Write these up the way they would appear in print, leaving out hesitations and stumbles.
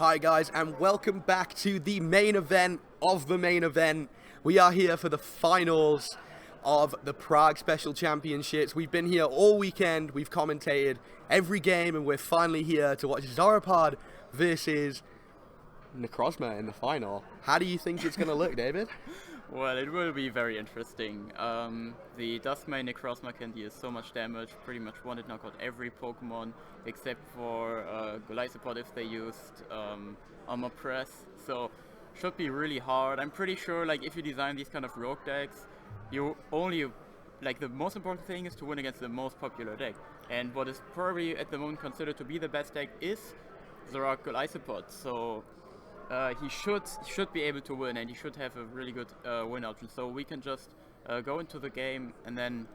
Hi guys, and welcome back to the main event of the main event. We are here for the finals of the Prague Special Championships. We've been here all weekend, we've commentated every game, and we're finally here to watch Zoroark versus Necrozma in the final. How do you think it's going to look, David? Well, it will be very interesting. The Duskmane Necrozma can deal so much damage, pretty much one-hit knock out every Pokemon except for Golisopod if they used Armor Press. So, should be really hard. I'm pretty sure, like, if you design these kind of rogue decks, you only, like, the most important thing is to win against the most popular deck. And what is probably at the moment considered to be the best deck is Zoroark Golisopod. So, he should be able to win, and he should have a really good win option. So we can just go into the game and then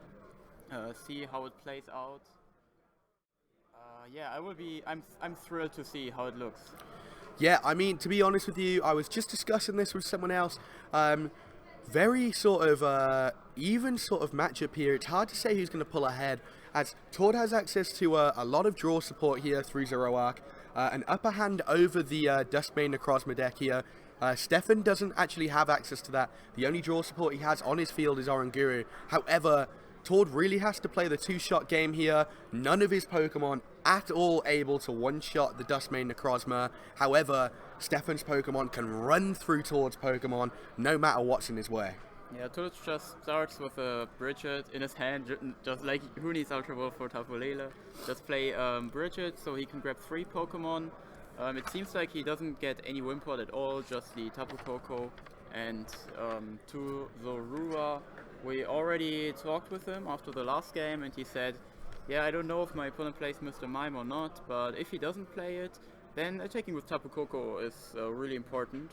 see how it plays out. Yeah, I'm thrilled to see how it looks. Yeah, I mean, to be honest with you, I was just discussing this with someone else. Very sort of even sort of matchup here. It's hard to say who's going to pull ahead, as Tord has access to a lot of draw support here through Zoroark. An upper hand over the Duskmane Necrozma deck here. Stefan doesn't actually have access to that. The only draw support he has on his field is Oranguru. However, Tord really has to play the two-shot game here. None of his Pokemon at all able to one-shot the Duskmane Necrozma. However, Stefan's Pokemon can run through Tord's Pokemon no matter what's in his way. Yeah, Tord just starts with a Bridget in his hand, just like who needs Ultra Ball for Tapu Lele. Just play Bridget so he can grab 3 Pokemon. It seems like he doesn't get any Wimpod at all, just the Tapu Koko and 2 Zorua. We already talked with him after the last game and he said, yeah, I don't know if my opponent plays Mr. Mime or not, but if he doesn't play it, then attacking with Tapu Koko is really important.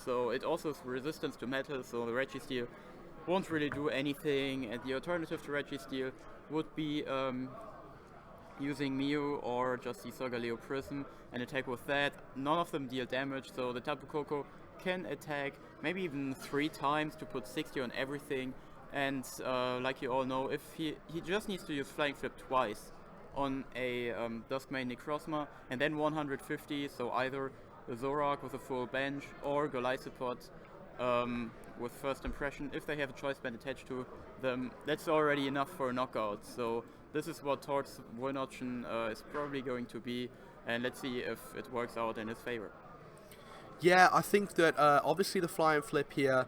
So it also has resistance to metal, so the Registeel won't really do anything, and the alternative to Registeel would be using Mew or just the Solgaleo Prism and attack with that. None of them deal damage, so the Tapu Koko can attack maybe even 3 times to put 60 on everything, and like you all know, if he just needs to use Flying Flip twice on a Duskmane Necrozma and then 150, so either Zoroark with a full bench or Golisopod with first impression. If they have a choice band attached to them, that's already enough for a knockout. So this is what Tord's win option is probably going to be, and let's see if it works out in his favor. Yeah, I think that obviously the fly and flip here,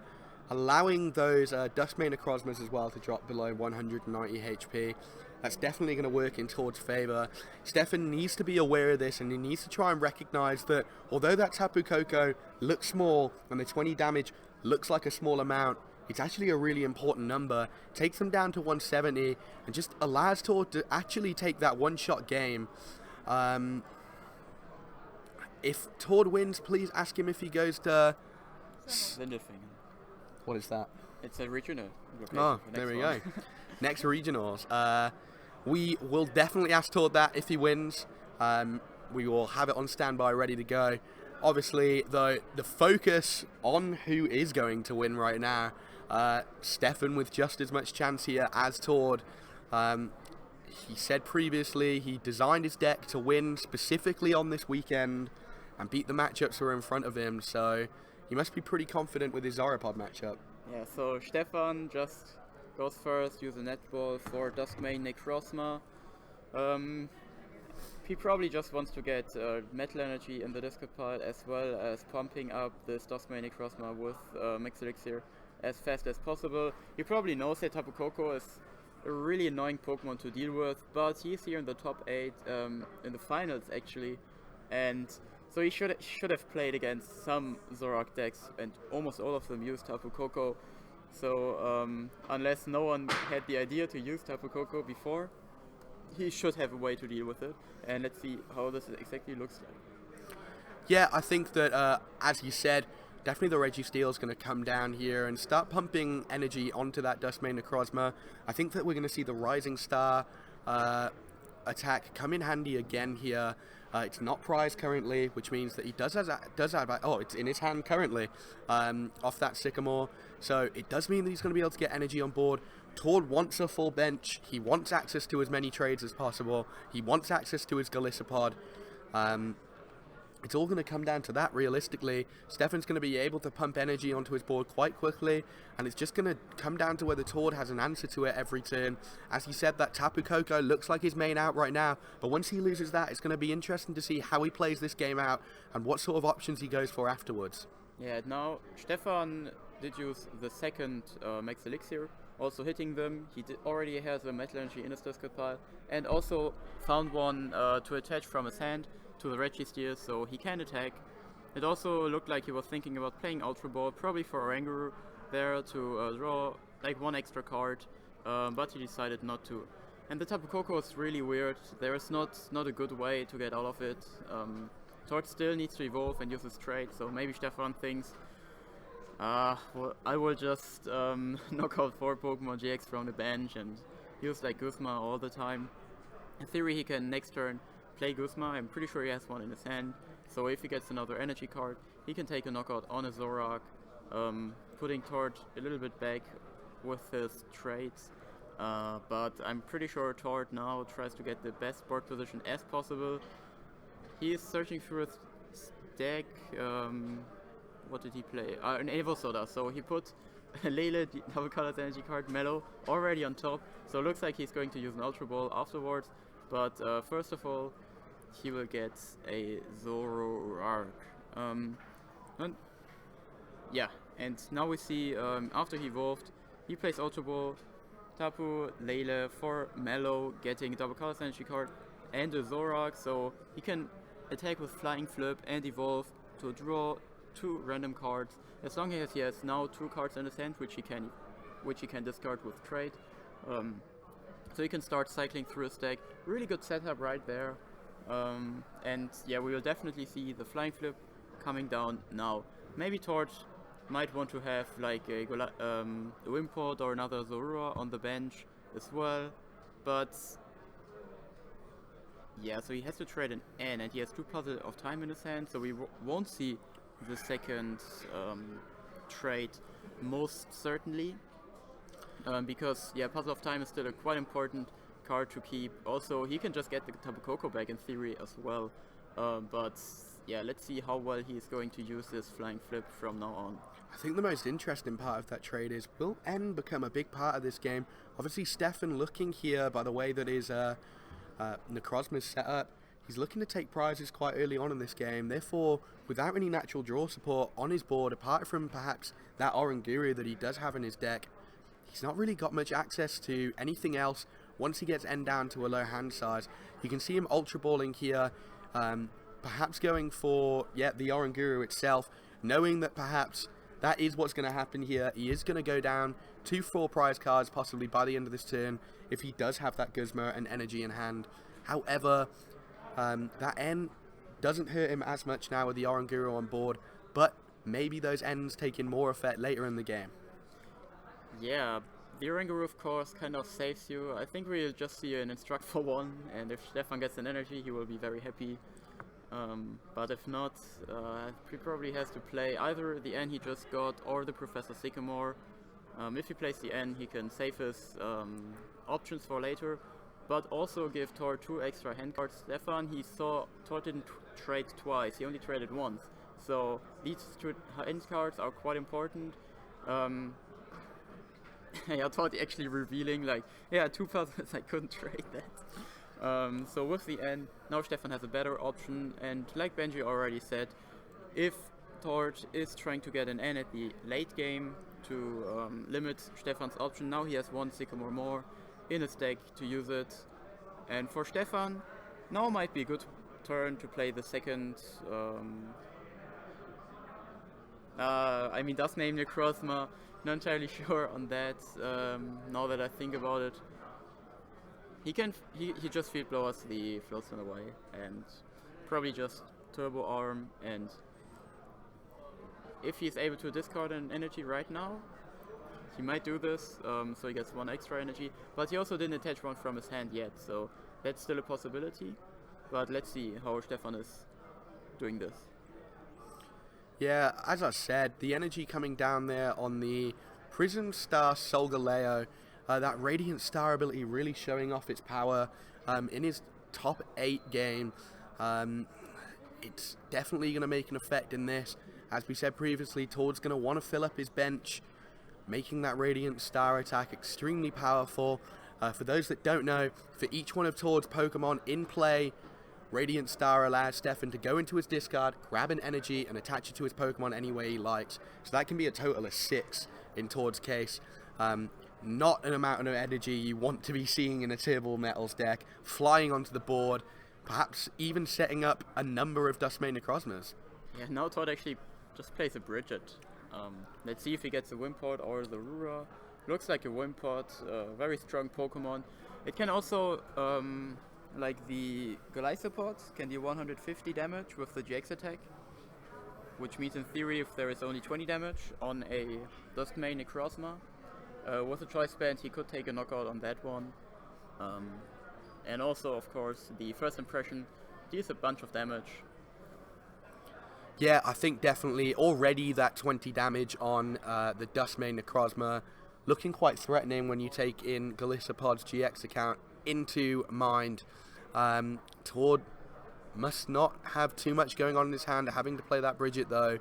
allowing those Duskmane Necrozmas as well to drop below 190 HP. That's definitely going to work in Tord's favour. Stefan needs to be aware of this, and he needs to try and recognise that although that Tapu Koko looks small and the 20 damage looks like a small amount, it's actually a really important number. Takes them down to 170 and just allows Tord to actually take that one-shot game. If Tord wins, please ask him if he goes to... Lindelfingen. What is that? It's a regional. Oh, there we go. Next regionals. We will definitely ask Tord that if he wins. We will have it on standby, ready to go. Obviously, though, the focus on who is going to win right now, Stefan with just as much chance here as Tord. He said previously he designed his deck to win specifically on this weekend and beat the matchups that were in front of him, so he must be pretty confident with his Zoroark matchup. Yeah, so Stefan just goes first, use a net ball for Duskmane Necrozma. He probably just wants to get metal energy in the discard pile, as well as pumping up this Duskmane Necrozma with Max Elixir as fast as possible. He probably knows that Tapu Koko is a really annoying Pokemon to deal with, but he's here in the top 8, in the finals actually, and so he should have played against some Zoroark decks, and almost all of them use Tapu Koko. So unless no one had the idea to use Tapu Koko before, he should have a way to deal with it. And let's see how this exactly looks like. Yeah, I think that, as you said, definitely the Registeel is going to come down here and start pumping energy onto that Duskmane Necrozma. I think that we're going to see the Rising Star attack come in handy again here. It's not prized currently, which means that he does have it's in his hand currently, off that Sycamore. So it does mean that he's going to be able to get energy on board. Tord wants a full bench. He wants access to as many trades as possible. He wants access to his Golisopod. it's all going to come down to that realistically. Stefan's going to be able to pump energy onto his board quite quickly, and it's just going to come down to whether Tord has an answer to it every turn. As he said, that Tapu Koko looks like his main out right now, but once he loses that, it's going to be interesting to see how he plays this game out and what sort of options he goes for afterwards. Yeah, now Stefan did use the second Max Elixir, also hitting them. He already has a Metal Energy in his discard pile, and also found one to attach from his hand to the Registeer, so he can attack. It also looked like he was thinking about playing Ultra Ball, probably for Oranguru there to draw like one extra card, but he decided not to. And the Tapu Koko is really weird. There is not a good way to get out of it. Tord still needs to evolve and use his trait, so maybe Stefan thinks, well, I will just knock out 4 Pokemon GX from the bench and use like Guzma all the time. In theory, he can next turn play Guzma. I'm pretty sure he has one in his hand, so if he gets another energy card, he can take a knockout on a Zoroark, putting Tord a little bit back with his traits. But I'm pretty sure Tord now tries to get the best board position as possible. He is searching through his deck. What did he play? An Evosoda. So he put a Lele double colored energy card, Mellow, already on top. So it looks like he's going to use an Ultra Ball afterwards. But first of all, he will get a Zoroark. Yeah, and now we see after he evolved, he plays Ultra Ball, Tapu, Lele for Mellow, getting a double colored energy card and a Zoroark. So he can attack with Flying Flip and evolve to draw 2 random cards, as long as he has now 2 cards in his hand, which he can discard with trade. So he can start cycling through his deck. Really good setup right there. And yeah, we will definitely see the Flying Flip coming down now. Maybe Tord might want to have like a Wimpod or another Zorua on the bench as well, but yeah, so he has to trade an N, and he has 2 Puzzle of Time in his hand, so we won't see the second trade most certainly, because yeah, Puzzle of Time is still a quite important card to keep. Also, he can just get the Tapu Koko back in theory as well, but yeah, let's see how well he is going to use this Flying Flip from now on. I think the most interesting part of that trade is, will N become a big part of this game? Obviously, Stefan looking here by the way that his Necrozma is set up, he's looking to take prizes quite early on in this game. Therefore, without any natural draw support on his board, apart from perhaps that Oranguru that he does have in his deck, he's not really got much access to anything else once he gets N down to a low hand size. You can see him Ultra Balling here, perhaps going for, yeah, the Oranguru itself, knowing that perhaps that is what's going to happen here. He is going to go down to 4 prize cards possibly by the end of this turn if he does have that Guzma and energy in hand. However, that N doesn't hurt him as much now with the Oranguru on board, but maybe those N's take in more effect later in the game. Yeah, the Oranguru of course kind of saves you. I think we'll just see an Instruct for 1, and if Stefan gets an energy, he will be very happy. But if not, he probably has to play either the N he just got or the Professor Sycamore. If he plays the N, he can save his options for later, but also give Tord 2 extra hand cards. Stefan, he saw Tord didn't trade twice, he only traded once. So these 2 hand cards are quite important. Yeah, Tord actually revealing like, yeah, 2 puzzles, I couldn't trade that. So with the N, now Stefan has a better option, and like Benji already said, if Tord is trying to get an N at the late game to limit Stefan's option, now he has 1 Sycamore more in his deck to use it. And for Stefan, now might be a good turn to play the second, I mean, does name Necrozma, not entirely sure on that, now that I think about it. He just field blowers the Floatstone away and probably just Turbo Arm, and if he's able to discard an energy right now, he might do this, so he gets 1 extra energy, but he also didn't attach one from his hand yet, so that's still a possibility, but let's see how Stefan is doing this. Yeah, as I said, the energy coming down there on the Prism Star Solgaleo, that Radiant Star ability really showing off its power in his top 8 game. it's definitely going to make an effect in this. As we said previously, Tord's going to want to fill up his bench, making that Radiant Star attack extremely powerful. For those that don't know, for each one of Tord's Pokemon in play, Radiant Star allows Stefan to go into his discard, grab an energy, and attach it to his Pokemon any way he likes. So that can be a total of 6 in Tord's case. Not an amount of energy you want to be seeing in a Tibble Metals deck, flying onto the board, perhaps even setting up a number of Duskmane Necrozmas. Yeah, now Tord actually just plays a Bridget. Let's see if he gets a Wimpod or the Rura. Looks like a Wimpod, very strong Pokemon. It can also, like the Golisopod, can do 150 damage with the GX attack. Which means in theory if there is only 20 damage on a Duskmane Necrozma. With a Choice Band he could take a knockout on that one. And also of course the first impression deals a bunch of damage. Yeah, I think definitely already that 20 damage on the Duskmane Necrozma looking quite threatening when you take in Golisopod's GX account into mind. Tord must not have too much going on in his hand, having to play that Bridget though.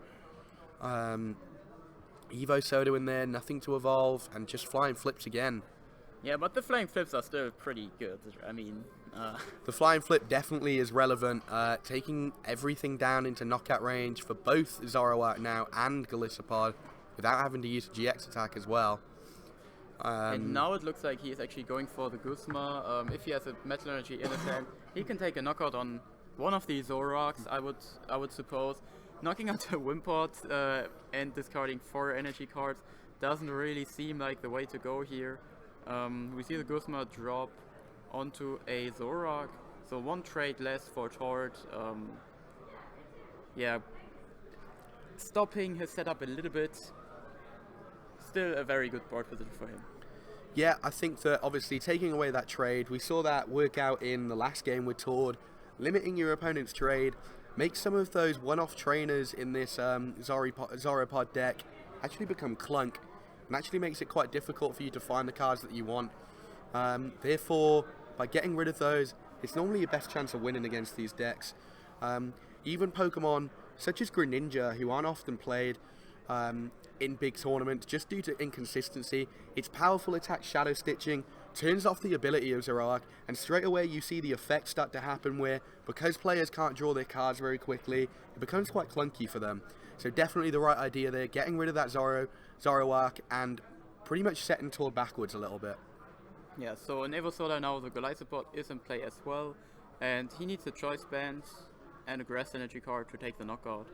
Evo Soda in there, nothing to evolve, and just flying flips again. Yeah, but the flying flips are still pretty good. I mean... The flying flip definitely is relevant, taking everything down into knockout range for both Zoroark now and Golisopod, without having to use a GX attack as well. And now it looks like he is actually going for the Guzma. If he has a Metal Energy in his hand, he can take a knockout on one of the Zoroarks, I would suppose. Knocking out the Wimpod and discarding 4 energy cards doesn't really seem like the way to go here. We see the Guzma drop onto a Zoroark, so 1 trade less for Tord. Yeah, stopping his setup a little bit. Still a very good board position for him. Yeah, I think that obviously taking away that trade, we saw that work out in the last game with Tord. Limiting your opponent's trade makes some of those one-off trainers in this Zoroark deck actually become clunk, and actually makes it quite difficult for you to find the cards that you want. Therefore, by getting rid of those, it's normally your best chance of winning against these decks. Even Pokemon such as Greninja, who aren't often played in big tournaments just due to inconsistency, its powerful attack Shadow Stitching turns off the ability of Zoroark, and straight away you see the effect start to happen where, because players can't draw their cards very quickly, it becomes quite clunky for them. So definitely the right idea there, getting rid of that Zoroark and pretty much setting Tord backwards a little bit. Yeah, so in Evo Solar now the Golisopod is in play as well, and he needs a Choice Band and a Grass Energy card to take the knockout.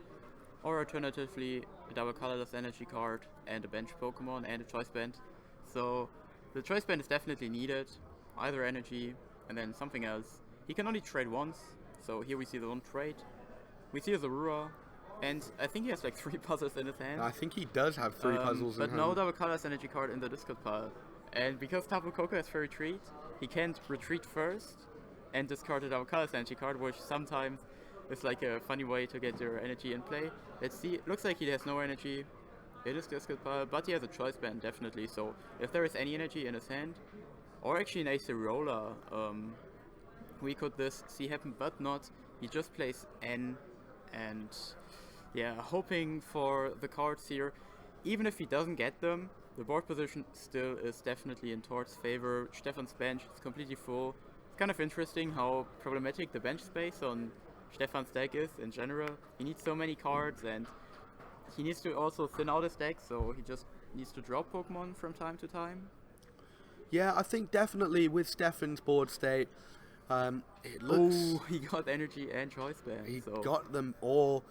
Or alternatively, a double colorless energy card and a bench Pokemon and a Choice Band. So the Choice Band is definitely needed, either energy and then something else. He can only trade once, so here we see the 1 trade. We see the Rura, and I think he has like 3 puzzles in his hand. I think he does have 3 puzzles in hand. But no double colorless energy card in the discard pile. And because Tapu Koko has for retreat, he can't retreat first and discard a double colorless energy card, which sometimes is like a funny way to get your energy in play. Let's see, it looks like he has no energy. It is discard pile, but he has a Choice Band definitely, so if there is any energy in his hand, or actually an Acerola, we could see happen, but not. He just plays N, and yeah, hoping for the cards here. Even if he doesn't get them, the board position still is definitely in Tord's favor. Stefan's bench is completely full. It's kind of interesting how problematic the bench space on Stefan's deck is in general. He needs so many cards, and he needs to also thin out his deck, so he just needs to drop Pokemon from time to time. Yeah, I think definitely with Stefan's board state, it looks... Oh, he got energy and Choice Band. He got them all.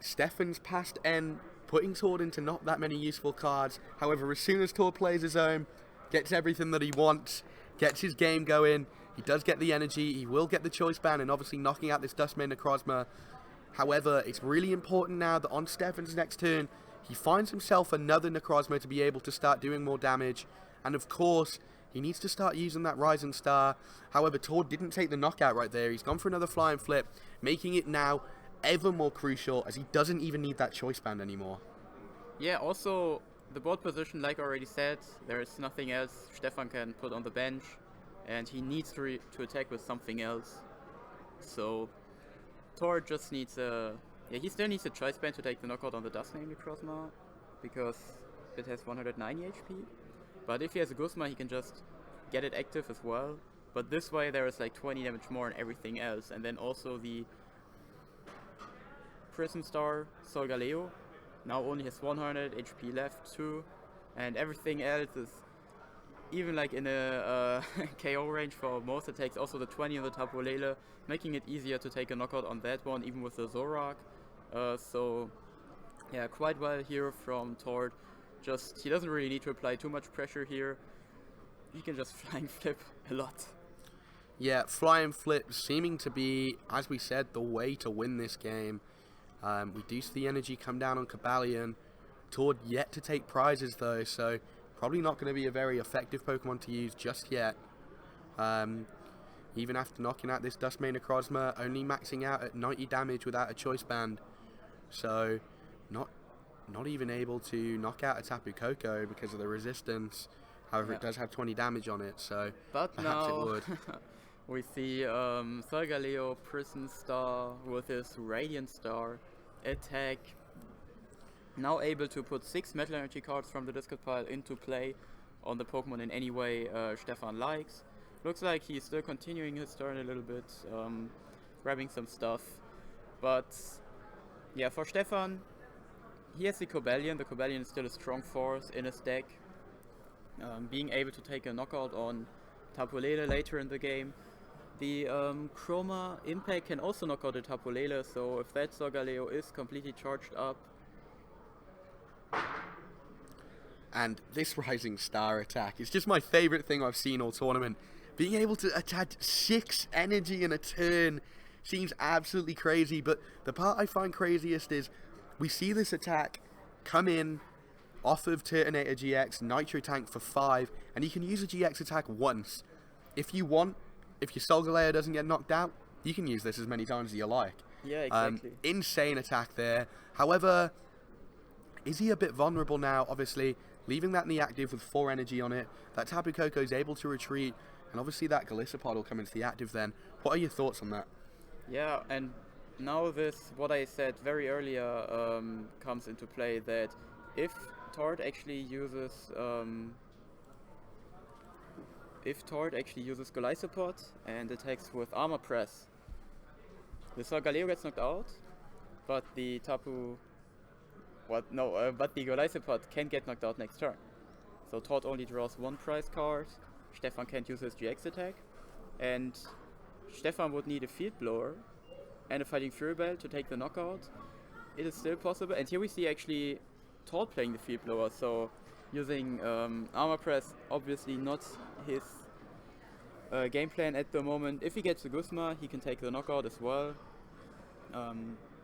Stefan's past N, putting Tord into not that many useful cards. However, as soon as Tord plays his own, gets everything that he wants, gets his game going, he does get the energy, he will get the Choice Band, and obviously knocking out this Duskmane Necrozma. However, it's really important now that on Stefan's next turn, he finds himself another Necrozma to be able to start doing more damage. And of course, he needs to start using that Rising Star. However, Tord didn't take the knockout right there. He's gone for another Flying Flip, making it now ever more crucial as he doesn't even need that Choice Band anymore. Yeah, also, the board position, like I already said, there is nothing else Stefan can put on the bench, and he needs to attack with something else. So, Thor just needs a... Yeah, he still needs a choice band to take the knockout on the Dustmane Necrozma, because it has 190 HP. But if he has a Guzma, he can just get it active as well. But this way there is like 20 damage more and everything else. And then also the Prism Star Solgaleo now only has 100 HP left too. And everything else is even like in a KO range for most attacks. Also the 20 on the Tapu Lele, making it easier to take a knockout on that one, even with the Zoroark. So yeah, quite well here from Tord. Just, he doesn't really need to apply too much pressure here. He can just flying flip a lot. Yeah, flying flip seeming to be, as we said, the way to win this game. We do see the energy come down on Cobalion. Tord yet to take prizes though, so probably not going to be a very effective Pokemon to use just yet. Even after knocking out this Dustmane Necrozma, only maxing out at 90 damage without a choice band. So, not even able to knock out a Tapu Koko because of the resistance. However, it does have 20 damage on it, so but perhaps now it would. we see Solgaleo Prison Star with his Radiant Star attack. Now able to put 6 Metal Energy cards from the discard pile into play on the Pokemon in any way Stefan likes. Looks like he's still continuing his turn a little bit, grabbing some stuff. But yeah, for Stefan, he has the Cobalion. The Cobalion is still a strong force in his deck. Being able to take a knockout on Tapu Lele later in the game. The Chroma Impact can also knock out the Tapu Lele, so if that Solgaleo is completely charged up. And this Rising Star attack is just my favourite thing I've seen all tournament. Being able to attack 6 energy in a turn seems absolutely crazy, but the part I find craziest is we see this attack come in off of Turtonator GX, Nitro Tank for 5, and you can use a GX attack once. If you want, if your Solgaleo doesn't get knocked out, you can use this as many times as you like. Yeah, exactly. Insane attack there. However, is he a bit vulnerable now? Obviously, leaving that in the active with 4 energy on it, that Tapu Koko is able to retreat, and obviously that Golisopod will come into the active then. What are your thoughts on that? Yeah, and now this, what I said very earlier, comes into play, that if Tord actually uses Golisopod and attacks with Armor Press, the Solgaleo gets knocked out, but the but the Golisopod can get knocked out next turn. So Tord only draws 1 prize card, Stefan can't use his GX attack, and Stefan would need a Field Blower and a Fighting Fury Bell to take the knockout. It is still possible, and here we see actually Tord playing the Field Blower, so using Armor Press, obviously not his game plan at the moment. If he gets the Guzma, he can take the knockout as well.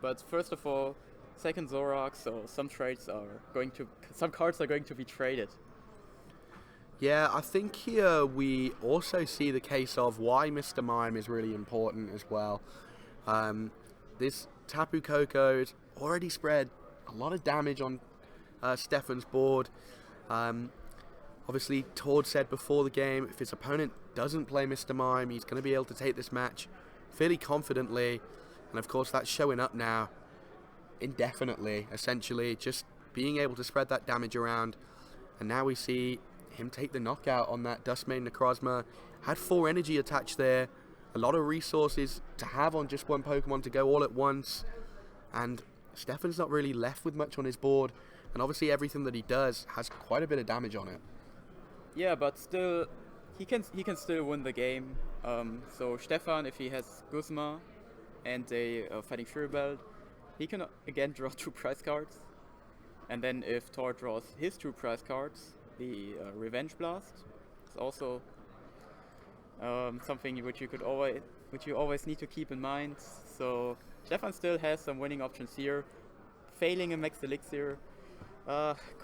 But first of all, second Zoroark, so some cards are going to be traded. Yeah, I think here we also see the case of why Mr. Mime is really important as well. This Tapu Koko has already spread a lot of damage on Stefan's board. Obviously, Tord said before the game, if his opponent doesn't play Mr. Mime, he's going to be able to take this match fairly confidently. And of course, that's showing up now indefinitely, essentially, just being able to spread that damage around. And now we see him take the knockout on that Dustmane Necrozma. Had 4 energy attached there, a lot of resources to have on just one Pokemon to go all at once, and Stefan's not really left with much on his board, and obviously everything that he does has quite a bit of damage on it. Yeah, but still, he can still win the game. So Stefan, if he has Guzma and a Fighting Fury Belt, he can again draw 2 prize cards, and then if Tord draws his 2 prize cards, the Revenge Blast is also something which you always need to keep in mind. So Stefan still has some winning options here. Failing a Max Elixir,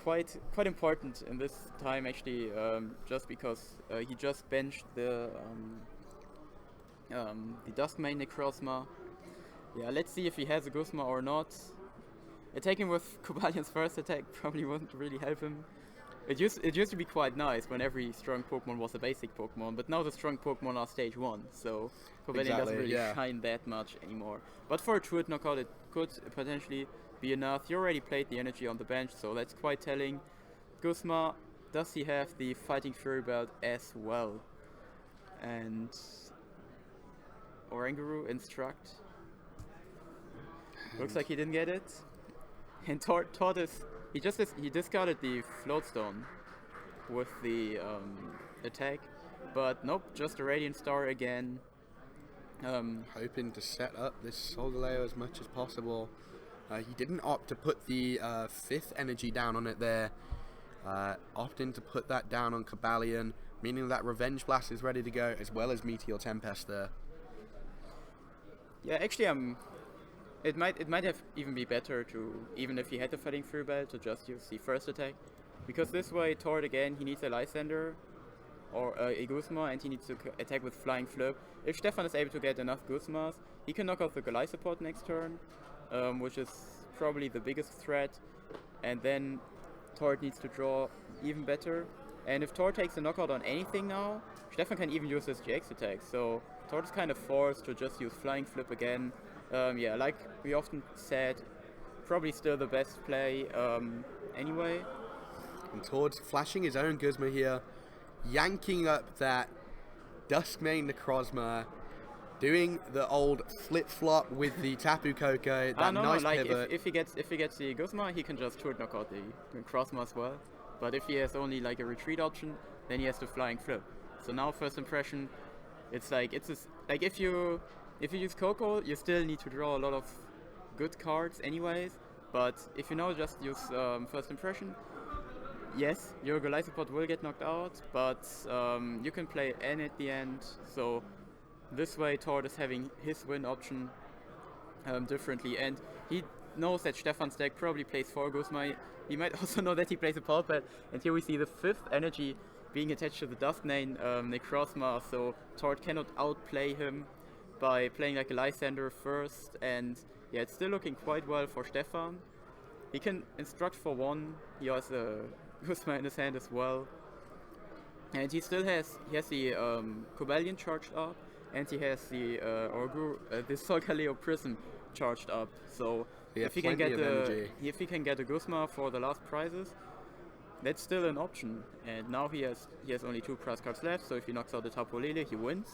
quite important in this time actually, just because he just benched the Dustmane Necrozma. Yeah, let's see if he has a Guzma or not. Attacking with Cobalion's first attack probably won't really help him. It used to be quite nice when every strong Pokemon was a basic Pokemon, but now the strong Pokemon are stage 1, so Cobalion doesn't really shine that much anymore. But for a Druid knockout, it could potentially be enough. You already played the energy on the bench, so that's quite telling. Guzma, does he have the Fighting Fury Belt as well? And Oranguru, Instruct. Looks like he didn't get it. And Tortoise, he discarded the Floatstone with the attack, but nope, just a Radiant Star again. Hoping to set up this Solgaleo as much as possible. He didn't opt to put the 5th energy down on it there. Opting to put that down on Cobalion, meaning that Revenge Blast is ready to go, as well as Meteor Tempest there. Yeah, actually, it might have even be better to, even if he had the Fighting Fury Belt, to just use the first attack, because this way Tord again, he needs a Lysander or a Guzma, and he needs to attack with Flying Flip. If Stefan is able to get enough Guzmas, he can knock out the Golisopod next turn, which is probably the biggest threat, and then Tord needs to draw even better. And if Tord takes a knockout on anything now, Stefan can even use his GX attack, so Tord is kind of forced to just use Flying Flip again. Yeah, like we often said, probably still the best play anyway. And Tord's flashing his own Guzma here, yanking up that Duskmane Necrozma, doing the old flip-flop with the Tapu Koko, that nice pivot. If he gets the Guzma, he can just short knock out the Necrozma as well. But if he has only like a retreat option, then he has to Flying Flip. So now first impression, it's like if you use Coco, you still need to draw a lot of good cards anyways. But if you now just use first impression, yes, your Golisopod will get knocked out, but you can play N at the end. So this way Tord is having his win option differently, and he knows that Stefan's deck probably plays 4 Guzma. He might also know that he plays a Power Pad, and here we see the 5th energy being attached to the Duskmane Necrozma, so Tord cannot outplay him by playing like a Lysander first, and yeah, it's still looking quite well for Stefan. He can instruct for 1, he has a Guzma in his hand as well, and he has the Cobalion charged up, and he has the the Solgaleo Prism charged up, so if he can get a Guzma for the last prizes, that's still an option. And now he has only 2 prize cards left, so if he knocks out the Tapu Lele, he wins,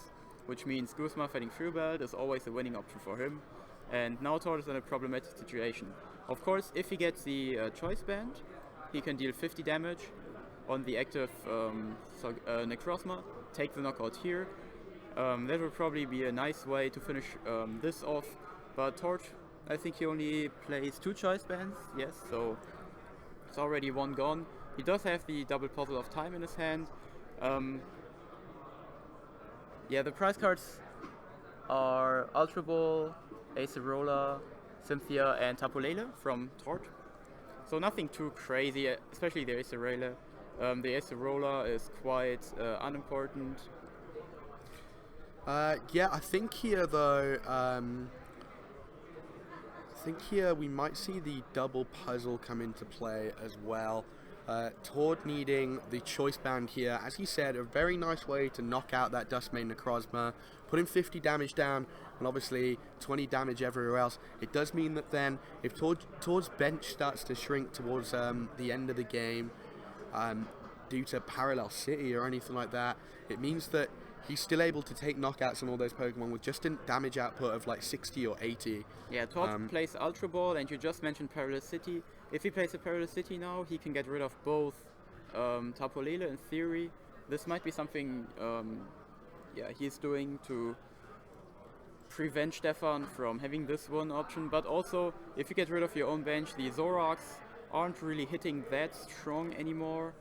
which means Guzma Fighting Fury Belt is always a winning option for him. And now Tord is in a problematic situation. Of course, if he gets the Choice Band, he can deal 50 damage on the active Necrozma, take the knockout here. That would probably be a nice way to finish this off, but Tord, I think he only plays 2 Choice Bands, yes, so it's already 1 gone. He does have the double Puzzle of Time in his hand. Yeah, the prize cards are Ultra Ball, Acerola, Cynthia, and Tapu Lele from Tord. So nothing too crazy, especially the Acerola. The Acerola is quite unimportant. Yeah, I think here though, we might see the double puzzle come into play as well. Tord needing the Choice Band here, as he said, a very nice way to knock out that Duskmane Necrozma, putting 50 damage down, and obviously 20 damage everywhere else. It does mean that then, if Tord's bench starts to shrink towards the end of the game, due to Parallel City or anything like that, it means that he's still able to take knockouts on all those Pokemon with just a damage output of like 60 or 80. Yeah, Tord plays Ultra Ball, and you just mentioned Parallel City. If he plays a Parallel City now, he can get rid of both Tapu Lele in theory. This might be something he's doing to prevent Stefan from having this one option, but also if you get rid of your own bench, the Zoroarks aren't really hitting that strong anymore,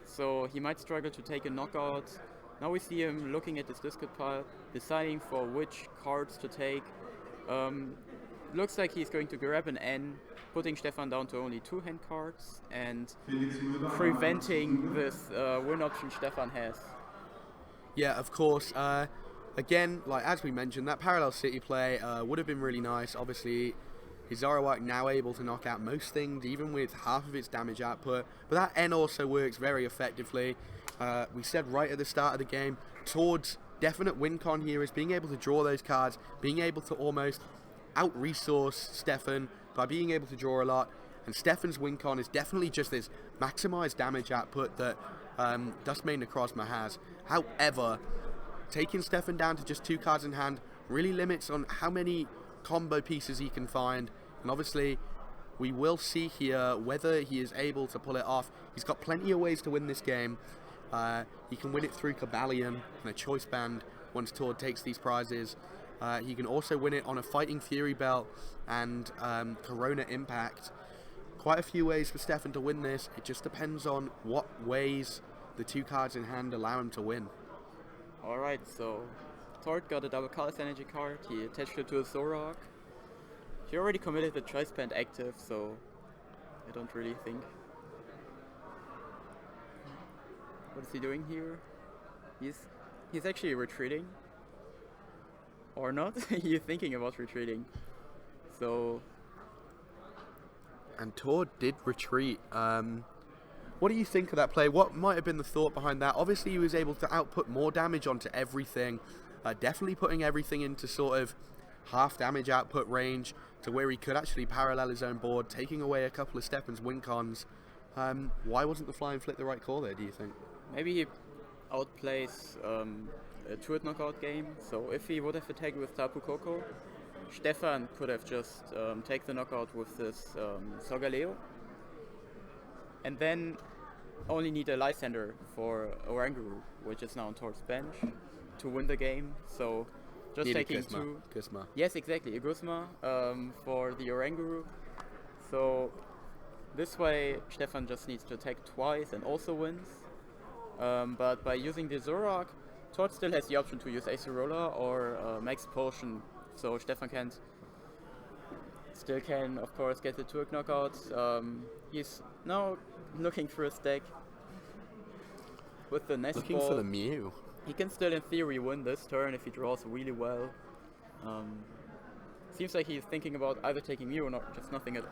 so he might struggle to take a knockout. Now we see him looking at his discard pile, deciding for which cards to take. Looks like he's going to grab an N, putting Stefan down to only 2 hand cards, and preventing this win option Stefan has. Yeah, of course. Again, like as we mentioned, that Parallel City play would have been really nice. Obviously, His Zoroark now able to knock out most things, even with half of its damage output. But that N also works very effectively. We said right at the start of the game, Tord's definite win con here is being able to draw those cards, being able to almost out-resource Stefan by being able to draw a lot. And Stefan's win con is definitely just this maximized damage output that Duskmane Necrozma has. However, taking Stefan down to just 2 cards in hand really limits on how many combo pieces he can find, and obviously we will see here whether he is able to pull it off. He's got plenty of ways to win this game. He can win it through Cobalion and a Choice Band once Tord takes these prizes. He can also win it on a Fighting Fury Belt and Corona Impact. Quite a few ways for Stefan to win this. It just depends on what ways the 2 cards in hand allow him to win. Alright, so Tord got a double Colors Energy card, he attached it to a Zoroark. He already committed the Choice Band active, so I don't really think. What is he doing here? He's actually retreating. Or not? He's thinking about retreating. So... And Tord did retreat. What do you think of that play? What might have been the thought behind that? Obviously he was able to output more damage onto everything. Definitely putting everything into sort of half damage output range to where he could actually parallel his own board, taking away a couple of Stefan's win cons. Why wasn't the Flying Flip the right call there, do you think? Maybe he outplays a two-hit knockout game, so if he would have attacked with Tapu Koko, Stefan could have just taken the knockout with this Solgaleo, and then only need a Lysander for Oranguru, which is now on Tord's bench, to win the game. So just taking two... Guzma. Yes, exactly, a Guzma for the Oranguru. So this way Stefan just needs to attack twice and also wins. But by using the Zoroark, Tord still has the option to use Acerola or Max Potion, so Stefan still can, of course, get the 2-hit knockouts. He's now looking through his deck with the Nest Looking Ball. for the Mew. He can still, in theory, win this turn if he draws really well. Seems like he's thinking about either taking Mew or not, just nothing at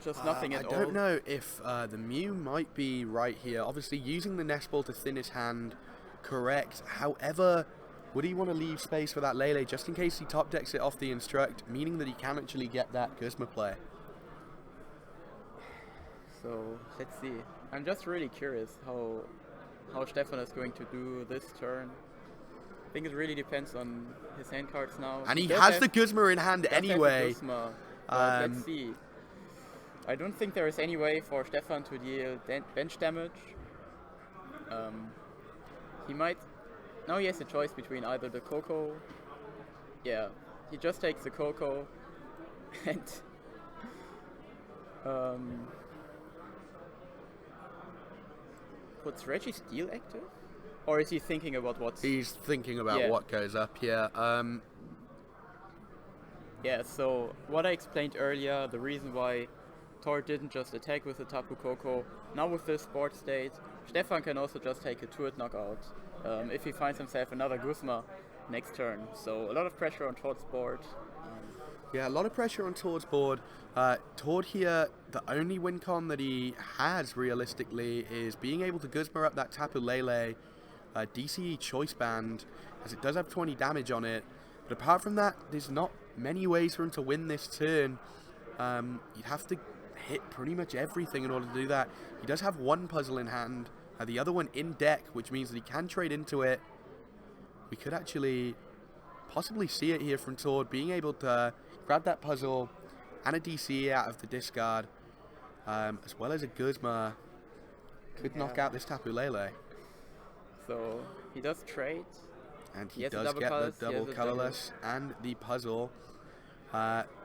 I don't know if the Mew might be right here. Obviously, using the Nest Ball to thin his hand, correct. However, would he want to leave space for that Lele just in case he top decks it off the Instruct, meaning that he can actually get that Guzma play? So let's see. I'm just really curious how Stefan is going to do this turn. I think it really depends on his hand cards now. And he has the Guzma in hand anyway. Let's see. I don't think there is any way for Stefan to deal bench damage. He might... Now he has a choice between either the Koko... Yeah, he just takes the Koko and... puts Reggie Steel active? Or is he thinking about what's... He's thinking about what goes up here. Yeah, so what I explained earlier, the reason why Tord didn't just attack with the Tapu Koko, now with this board state, Stefan can also just take a 2-hit knockout if he finds himself another Guzma next turn. So a lot of pressure on Tord's board. Yeah, a lot of pressure on Tord's board. Tord here, the only win con that he has realistically is being able to Guzma up that Tapu Lele DCE Choice Band, as it does have 20 damage on it. But apart from that, there's not many ways for him to win this turn. You'd have to hit pretty much everything in order to do that. He does have one puzzle in hand, the other one in deck, which means that he can trade into it. We could actually possibly see it here from Tord, being able to grab that puzzle and a DCE out of the discard, as well as a Guzma. Could knock out this Tapu Lele. So he does trade. And he does get the double colorless and the puzzle.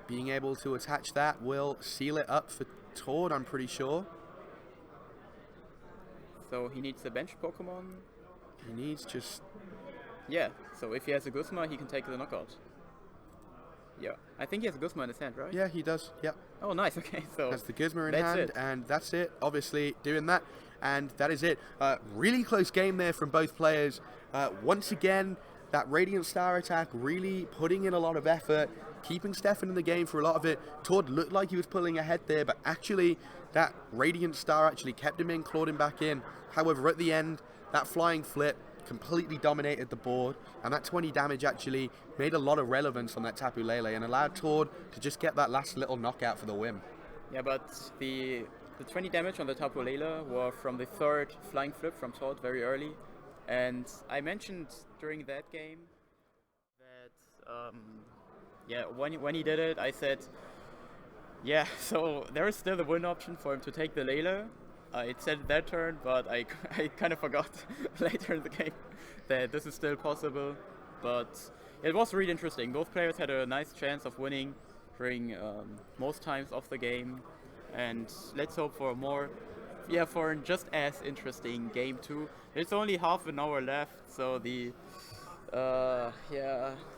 Being able to attach that will seal it up for Tord, I'm pretty sure. So he needs a bench Pokemon. He needs just... Yeah, so if he has a Guzma, he can take the knockout. Yeah, I think he has a Guzma in his hand, right? Yeah, he does, yep. Oh, nice, okay, so... Has the Guzma in hand, and that's it, obviously, doing that. And that is it. Really close game there from both players. Once again, that Radiant Star attack really putting in a lot of effort, keeping Stefan in the game for a lot of it. Tord looked like he was pulling ahead there, but actually that Radiant Star actually kept him in, clawed him back in. However, at the end, that flying flip completely dominated the board, and that 20 damage actually made a lot of relevance on that Tapu Lele and allowed Tord to just get that last little knockout for the win. Yeah, but the 20 damage on the Tapu Lele were from the third flying flip from Tord very early. And I mentioned during that game that, when he did it, I said, yeah, so there is still a win option for him to take the Lele. It said that turn, but I kind of forgot later in the game that this is still possible. But it was really interesting. Both players had a nice chance of winning during most times of the game. And let's hope for for just as interesting game 2. There's only half an hour left, so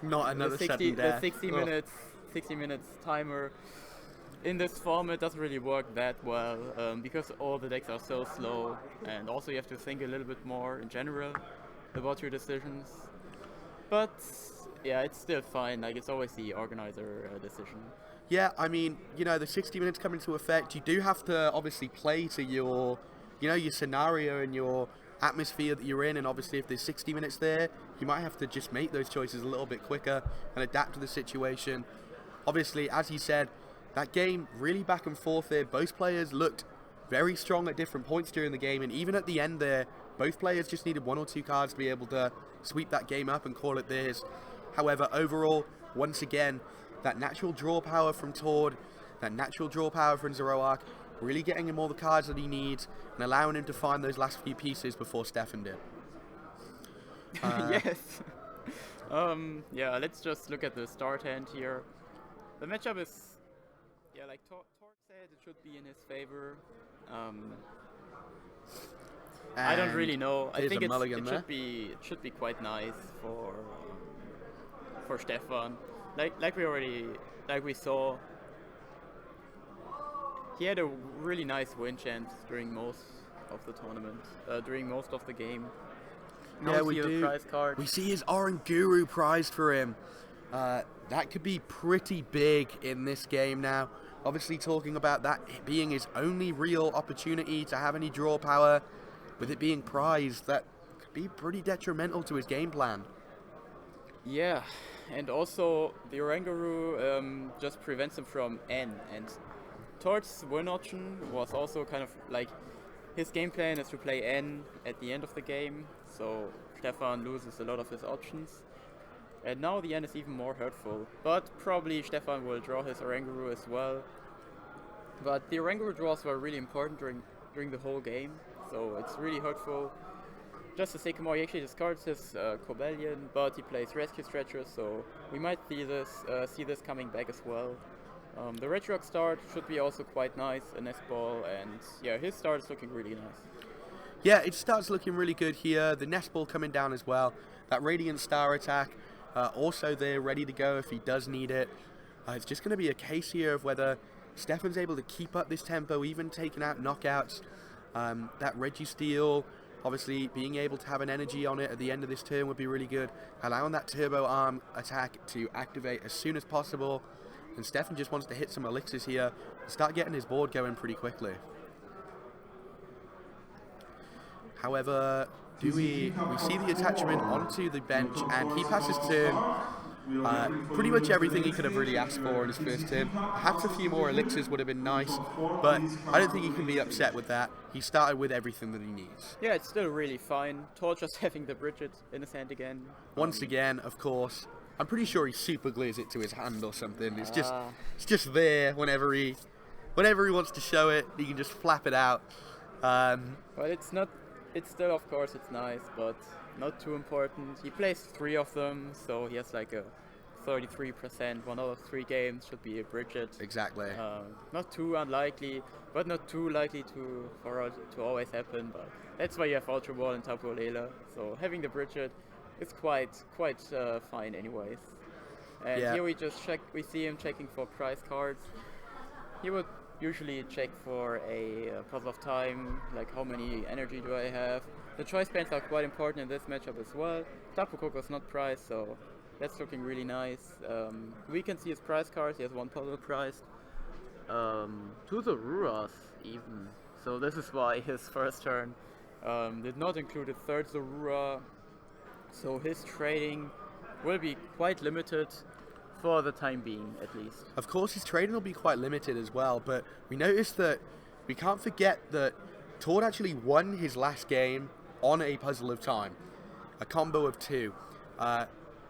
not another the 60 minutes timer in this format doesn't really work that well because all the decks are so slow, and also you have to think a little bit more in general about your decisions. But yeah, it's still fine. Like, it's always the organizer decision. Yeah, I mean, the 60 minutes come into effect. You do have to obviously play to your scenario and your atmosphere that you're in, and obviously if there's 60 minutes there, you might have to just make those choices a little bit quicker and adapt to the situation. Obviously, as you said, that game really back and forth there. Both players looked very strong at different points during the game, and even at the end there, both players just needed 1 or 2 cards to be able to sweep that game up and call it theirs. However, overall, once again, that natural draw power from Tord, that natural draw power from Zoroark, really getting him all the cards that he needs and allowing him to find those last few pieces before Stefan did. Yes. Let's just look at the start hand here. The matchup is, like Tord said, it should be in his favor. I don't really know. I think it should be quite nice for Stefan. Like we saw, he had a really nice win chance during most of the tournament, during most of the game. Yeah, we do. Prize card. We see his Oranguru prized for him. That could be pretty big in this game now. Obviously, talking about that being his only real opportunity to have any draw power, with it being prized, that could be pretty detrimental to his game plan. Yeah, and also the Oranguru just prevents him from N, and Tord's win option was also kind of like his game plan is to play N at the end of the game, so Stefan loses a lot of his options. And now the N is even more hurtful, but probably Stefan will draw his Oranguru as well. But the Oranguru draws were really important during the whole game, so it's really hurtful. Just a Sycamore, he actually discards his Cobalion, but he plays Rescue Stretcher, so we might see this coming back as well. The Retrock start should be also quite nice, a Nest Ball, and yeah, his start is looking really nice. Yeah, it starts looking really good here. The Nest Ball coming down as well. That Radiant Star attack also there, ready to go if he does need it. It's just going to be a case here of whether Stefan's able to keep up this tempo, even taking out knockouts. That Registeel, obviously being able to have an energy on it at the end of this turn would be really good. Allowing that Turbo Arm attack to activate as soon as possible. And Stefan just wants to hit some elixirs here and start getting his board going pretty quickly. However, we see the attachment onto the bench, and he passes turn. Pretty much everything he could have really asked for in his first turn. Perhaps a few more elixirs would have been nice, but I don't think he can be upset with that. He started with everything that he needs. Yeah, it's still really fine. Tord just having the Bridget in his hand again. Once again, of course. I'm pretty sure he super glues it to his hand or something. It's just there whenever he wants to show it. He can just flap it out. But it's not. It's still, of course, it's nice, but not too important. He plays 3 of them, so he has like a 33%. 1 out of 3 games should be a Bridget. Exactly. Not too unlikely, but not too likely to always happen. But that's why you have Ultra Ball and Tapu Lele. So having the Bridget is quite fine, anyways. And here we just check. We see him checking for prize cards. He would usually check for a puzzle of time, like how many energy do I have. The choice bands are quite important in this matchup as well. Tapu Koko is not prized, so That's looking really nice. We can see his prize cards. He has one puzzle prize. To the Ruras even. So this is why his first turn did not include a third Zorua. So his trading will be quite limited for the time being, at least. Of course, his trading will be quite limited as well, but we noticed that we can't forget that Tord actually won his last game on a puzzle of time, a combo of 2.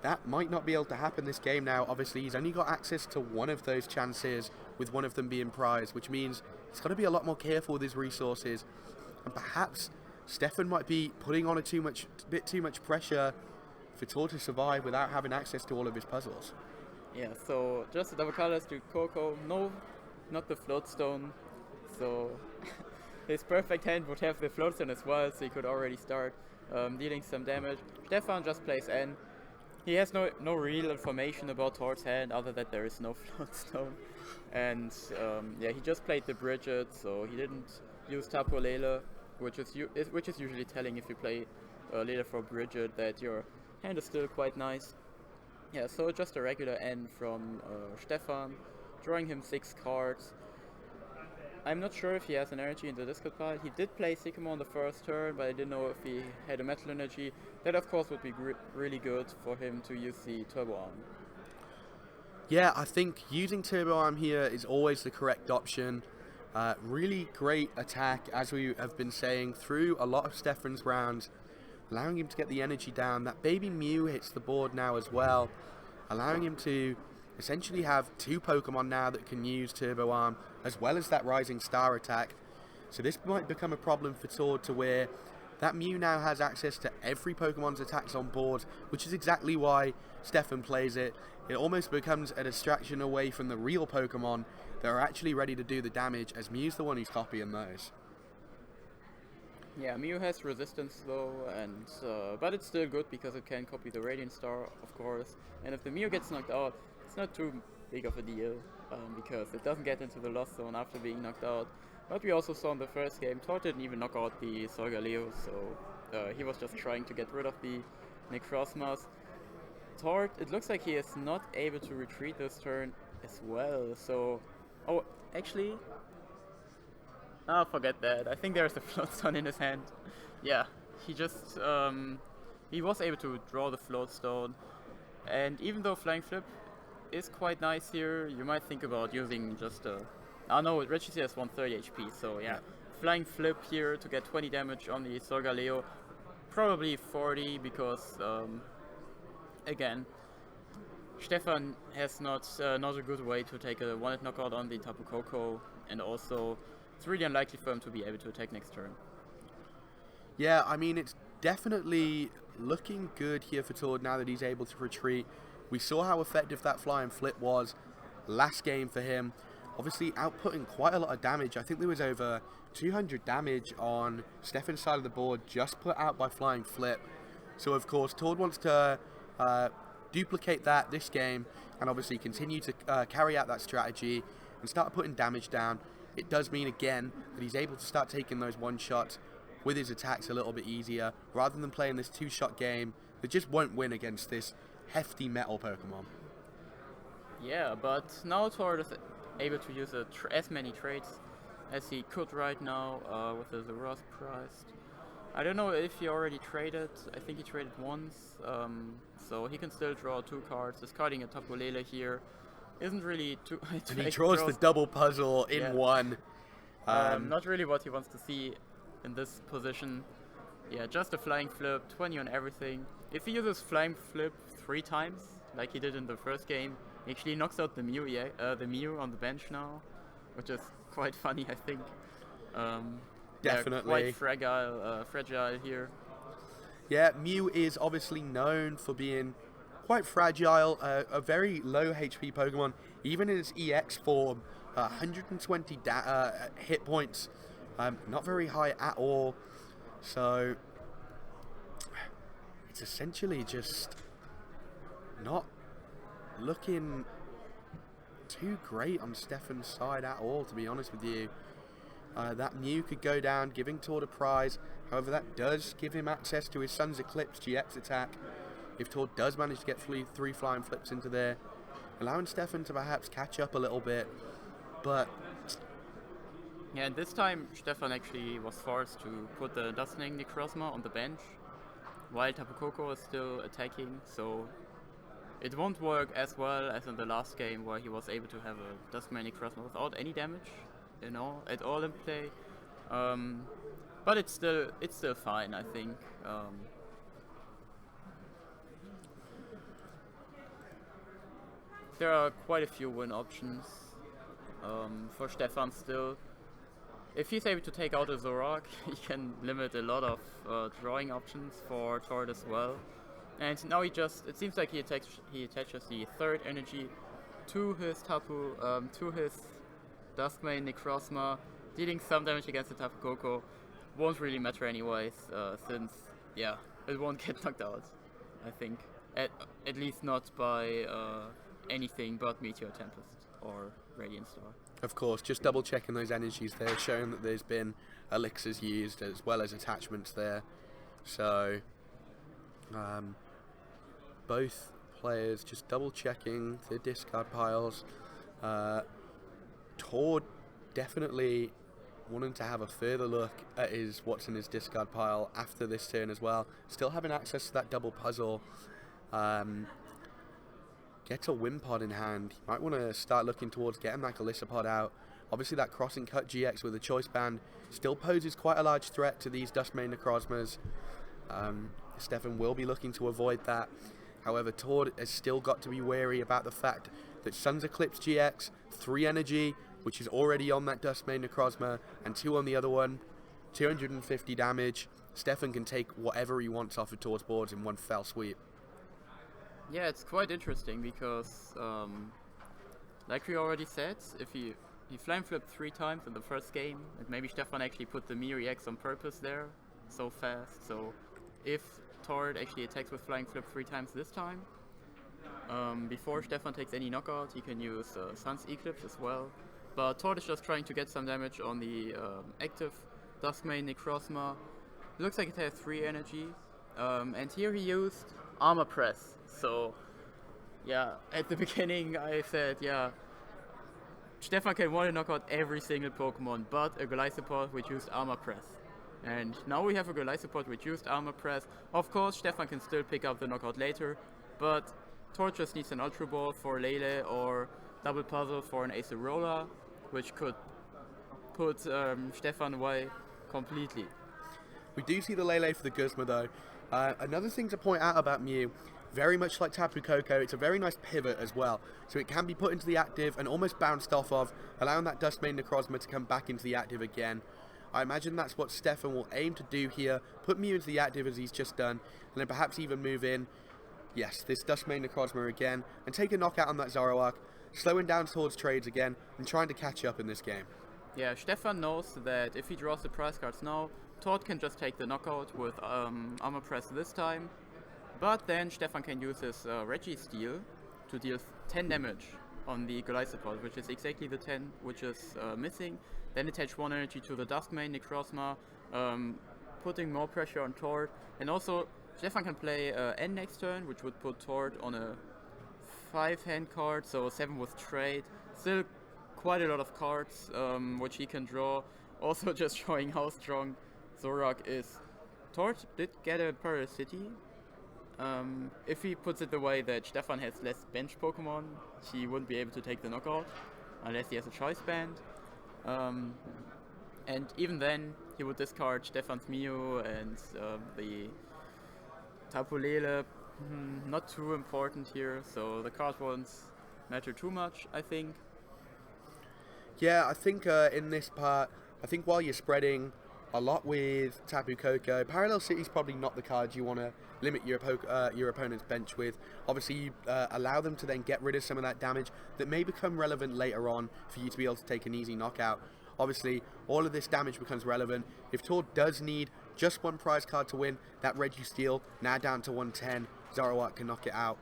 That might not be able to happen this game now. Obviously, he's only got access to one of those chances, with one of them being prized, which means he's got to be a lot more careful with his resources, and perhaps Stefan might be putting on a bit too much pressure for Tord to survive without having access to all of his puzzles. Yeah, so just the double colors to Coco. No, not the floatstone. So his perfect hand would have the floatstone as well, so he could already start dealing some damage. Stefan just plays N. He has no real information about Tord's hand other than there is no floatstone. And yeah, he just played the Bridget, so he didn't use Tapu Lele, which is usually telling if you play Lele for Bridget that your hand is still quite nice. Yeah, so just a regular N from Stefan, drawing him 6 cards. I'm not sure if he has an energy in the discard pile. He did play Sycamore on the first turn, but I didn't know if he had a metal energy. That of course would be really good for him to use the Turbo Arm. Yeah, I think using Turbo Arm here is always the correct option. Really great attack, as we have been saying, through a lot of Stefan's rounds, allowing him to get the energy down. That baby Mew hits the board now as well, allowing him to essentially have 2 Pokemon now that can use Turbo Arm, as well as that Rising Star attack. So this might become a problem for Tord, to where that Mew now has access to every Pokemon's attacks on board, which is exactly why Stefan plays it. It almost becomes a distraction away from the real Pokemon that are actually ready to do the damage, as Mew's the one who's copying those. Yeah, Mew has resistance though, and but it's still good because it can copy the Radiant Star, of course. And if the Mew gets knocked out, it's not too big of a deal, because it doesn't get into the Lost Zone after being knocked out. But we also saw in the first game, Tord didn't even knock out the Solgaleo, so he was just trying to get rid of the Necrozmas. Tord, it looks like he is not able to retreat this turn as well, so... Oh, actually... Oh, forget that. I think there's a Floatstone in his hand. Yeah, he just... he was able to draw the Floatstone, and even though Flying Flip is quite nice here, you might think about using just a... Oh no, Reggie has 130 HP, so yeah. Flying Flip here to get 20 damage on the Solgaleo. Probably 40 because, again, Stefan has not a good way to take a one-hit knockout on the Tapu Koko, and also it's really unlikely for him to be able to attack next turn. Yeah, I mean, it's definitely looking good here for Tord now that he's able to retreat. We saw how effective that Flying Flip was last game for him. Obviously outputting quite a lot of damage. I think there was over 200 damage on Stefan's side of the board just put out by Flying Flip. So of course Tord wants to duplicate that this game and obviously continue to carry out that strategy and start putting damage down. It does mean again that he's able to start taking those one-shots with his attacks a little bit easier, rather than playing this 2-shot game that just won't win against this hefty metal Pokemon. Yeah, but now Tord is able to use as many traits as he could right now with the Zoroark prize. I don't know if he already traded. I think he traded once, so he can still draw 2 cards. Discarding a Tapu Lele here isn't really too... And he draws the double puzzle in one. Not really what he wants to see in this position. Yeah, just a Flying Flip, 20 on everything. If he uses Flying Flip 3 times, like he did in the first game, he actually knocks out the Mew, the Mew on the bench now, which is quite funny, I think. Definitely. Yeah, quite fragile here. Yeah, Mew is obviously known for being quite fragile, a very low HP Pokemon, even in its EX form. 120 hit points, not very high at all. So it's essentially just not looking too great on Stefan's side at all, to be honest with you. That Mew could go down, giving Tord a prize. However, that does give him access to his Sun's Eclipse GX attack, if Tord does manage to get three flying flips into there, allowing Stefan to perhaps catch up a little bit, but... Yeah, and this time Stefan actually was forced to put the Dustmane Necrozma on the bench, while Tapu Koko is still attacking, so it won't work as well as in the last game where he was able to have a Dustmane Necrozma without any damage, at all in play. But it's still fine, I think. There are quite a few win options for Stefan still. If he's able to take out a Zoroark, he can limit a lot of drawing options for Tord as well. And now it seems like he attaches the third energy to his Tapu, to his Dustmane Necrozma, dealing some damage against the Tapu Koko. Won't really matter anyways, since, yeah, it won't get knocked out, I think. At least not by anything but Meteor Tempest or Radiant Star. Of course, just double checking those energies there, showing that there's been elixirs used as well as attachments there. So, both players just double checking the discard piles. Tord definitely wanting to have a further look at what's in his discard pile after this turn as well. Still having access to that double puzzle. Gets a Wimpod in hand. He might want to start looking towards getting that Golisopod out. Obviously that crossing cut GX with a choice band still poses quite a large threat to these Dustmane Necrozmas. Stefan will be looking to avoid that. However, Tord has still got to be wary about the fact that Sun's Eclipse GX, 3 energy, which is already on that Dustmane Necrozma, and 2 on the other one, 250 damage. Stefan can take whatever he wants off of Tord's boards in one fell sweep. Yeah, it's quite interesting because, like we already said, if he flame flipped 3 times in the first game, and maybe Stefan actually put the Miri X on purpose there so fast, so if Tord actually attacks with flying flip 3 times this time, before Stefan takes any knockout, he can use Sun's Eclipse as well. But Tord is just trying to get some damage on the active Dustmane Necrozma. Looks like it has 3 energy, and here he used Armor Press. So, yeah, at the beginning I said, yeah, Stefan can one knock out every single Pokemon but a Golisopod which used Armor Press. And now we have a Golisopod which used Armor Press. Of course, Stefan can still pick up the knockout later, but Tord just needs an Ultra Ball for Lele or Double Puzzle for an Acerola, which could put Stefan away completely. We do see the Lele for the Guzma though. Another thing to point out about Mew, very much like Tapu Koko, it's a very nice pivot as well. So it can be put into the active and almost bounced off of, allowing that Dustmane Necrozma to come back into the active again. I imagine that's what Stefan will aim to do here, put Mew into the active as he's just done, and then perhaps even move in, yes, this Dustmane Necrozma again, and take a knockout on that Zoroark, slowing down towards trades again, and trying to catch up in this game. Yeah, Stefan knows that if he draws the prize cards now, Tord can just take the knockout with Armor Press this time, but then Stefan can use his Registeel to deal 10 damage on the Golisopod, which is exactly the 10 which is missing. Then attach 1 energy to the Dustmane Necrozma, putting more pressure on Tord. And also, Stefan can play N next turn, which would put Tord on a 5-hand card, so 7 with trade. Still quite a lot of cards which he can draw. Also just showing how strong Zoroark is. Tord did get a Parasity. If he puts it the way that Stefan has less bench Pokemon, he wouldn't be able to take the knockout, unless he has a choice band. And even then, he would discard Stefan's Mew and the Tapu Lele. Not too important here, so the card won't matter too much, I think. Yeah, I think in this part, I think while you're spreading a lot with Tapu Koko, Parallel City's probably not the card you want to limit your opponent's bench with. Obviously, you allow them to then get rid of some of that damage that may become relevant later on for you to be able to take an easy knockout. Obviously, all of this damage becomes relevant. If Tord does need just 1 prize card to win, that Registeel, now down to 110, Zoroark can knock it out.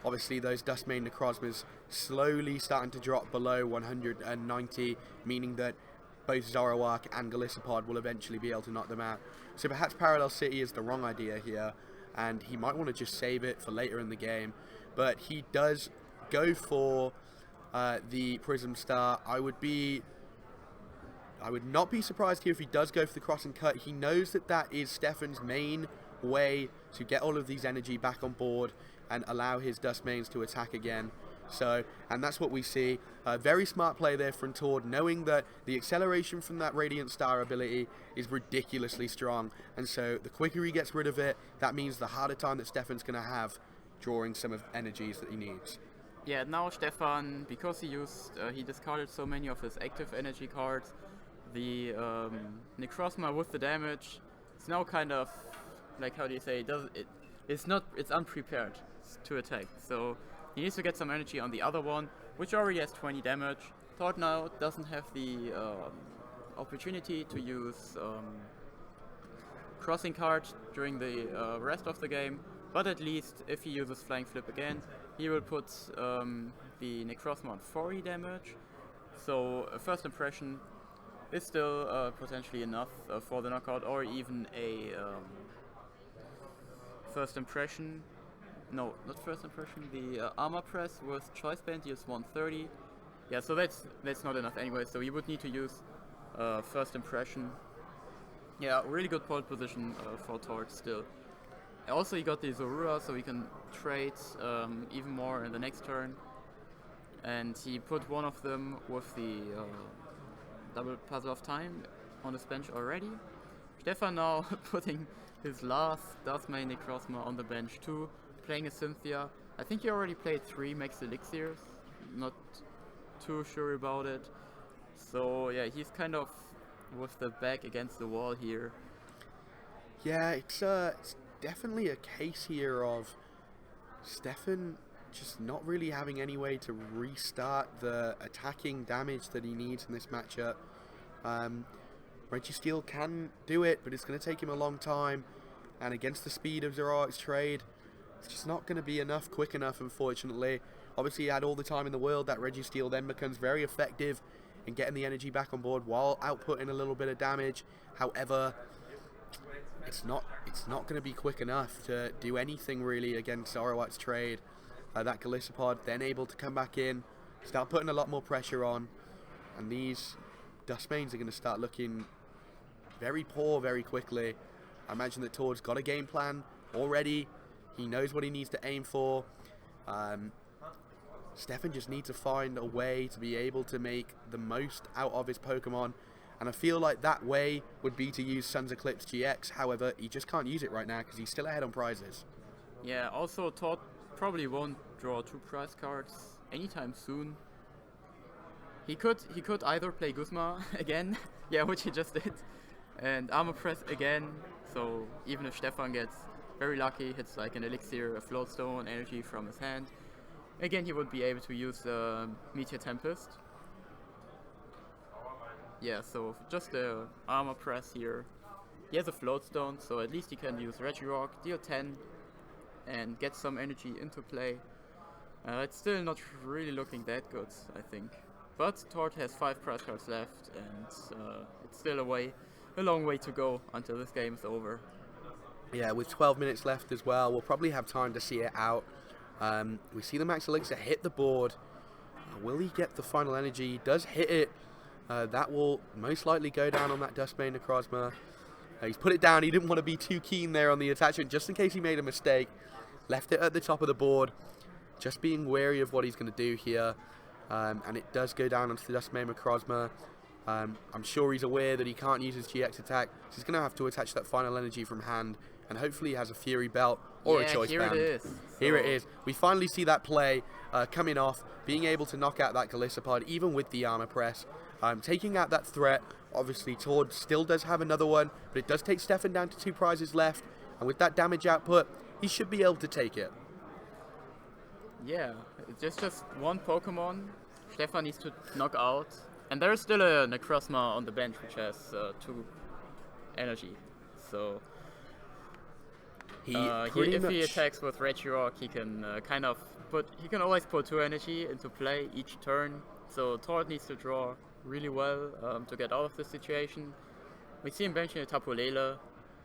Obviously, those Dustmane Necrozmas slowly starting to drop below 190, meaning that both Zoroark and Golisopod will eventually be able to knock them out. So perhaps Parallel City is the wrong idea here. and he might want to just save it for later in the game. But he does go for the Prism Star. I would not be surprised here if he does go for the cross and cut. He knows that that is Stefan's main way to get all of these energy back on board and allow his Dust Mains to attack again. So, and that's what we see. Very smart play there from Tord, knowing that the acceleration from that Radiant Star ability is ridiculously strong. And so the quicker he gets rid of it, that means the harder time that Stefan's going to have drawing some of energies that he needs. Yeah, now Stefan, because he discarded so many of his active energy cards, the Necrozma with the damage, it's now kind of, like, how do you say, it's unprepared to attack. So he needs to get some energy on the other one, which already has 20 damage. Tord now doesn't have the opportunity to use crossing card during the rest of the game, but at least if he uses Flying Flip again, he will put the Necrozma on 40 damage. So a first impression is still potentially enough for the knockout, or even a first impression. No, not first impression. The armor press with choice band deals 130. Yeah, so that's not enough anyway. So you would need to use first impression. Yeah, really good pole position for Tord still. Also, he got the Zoroark, so he can trade even more in the next turn. And he put one of them with the double puzzle of time on his bench already. Stefan now putting his last Dustmane Necrozma on the bench too, playing a Cynthia. I think he already played 3 Max Elixirs, not too sure about it. So yeah, he's kind of with the back against the wall here. Yeah, it's definitely a case here of Stefan just not really having any way to restart the attacking damage that he needs in this matchup. Registeel can do it, but it's going to take him a long time, and against the speed of Zoroark's trade, it's just not going to be enough quick enough, unfortunately. Obviously, he had all the time in the world. That Registeel then becomes very effective in getting the energy back on board while outputting a little bit of damage. However, it's not going to be quick enough to do anything really against Zoroark's trade. That Golisopod then able to come back in, start putting a lot more pressure on, and these Dustmanes are going to start looking very poor very quickly. I imagine that Tord's got a game plan already. He knows what he needs to aim for. Stefan just needs to find a way to be able to make the most out of his Pokemon, and I feel like that way would be to use Sun's Eclipse GX. However, he just can't use it right now because he's still ahead on prizes. Yeah, also Tord probably won't draw 2 prize cards anytime soon. He could either play Guzma again, yeah, which he just did, and Armor Press again. So even if Stefan gets very lucky, hits like an Elixir, a Floatstone, energy from his hand, again he would be able to use the Meteor Tempest. Yeah, so just the Armor Press here. He has a Floatstone, so at least he can use Regirock, deal 10, and get some energy into play. It's still not really looking that good, I think. But Tord has 5 prize cards left, and it's still a long way to go until this game is over. Yeah, with 12 minutes left as well, we'll probably have time to see it out. We see the Max Elixir hit the board. Will he get the final energy? He does hit it. That will most likely go down on that Dustmane Necrozma. He's put it down. He didn't want to be too keen there on the attachment, just in case he made a mistake. Left it at the top of the board. Just being wary of what he's going to do here. And it does go down onto the Dustmane Necrozma. I'm sure he's aware that he can't use his GX attack, so he's going to have to attach that final energy from hand, and hopefully he has a Fury Belt or a Choice Band. Here it is. Here it is. We finally see that play coming off, being able to knock out that Golisopod, even with the Armor Press. Taking out that threat. Obviously, Tord still does have another one, but it does take Stefan down to 2 prizes left, and with that damage output, he should be able to take it. Yeah, it's just one Pokemon Stefan needs to knock out. And there's still a Necrozma on the bench which has 2 energy. So if he attacks with Regirock, he can he can always put 2 energy into play each turn. So Tord needs to draw really well to get out of this situation. We see him benching a Tapu Lele.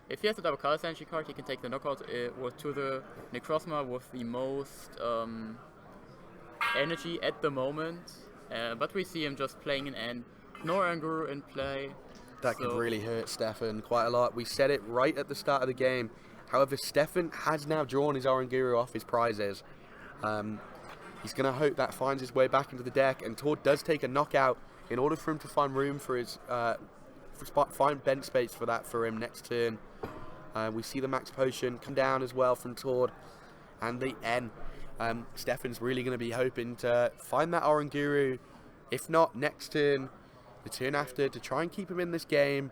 If he has a double color energy card, he can take the knockout to the Necrozma with the most energy at the moment. But we see him just playing an N. No Anguru in play. That could really hurt Stefan quite a lot. We said it right at the start of the game. However, Stefan has now drawn his Oranguru off his prizes. He's going to hope that finds his way back into the deck, and Tord does take a knockout in order for him to find room for his find bench space for that for him next turn. We see the max potion come down as well from Tord, and the N. Stefan's really going to be hoping to find that Oranguru, if not next turn, the turn after, to try and keep him in this game.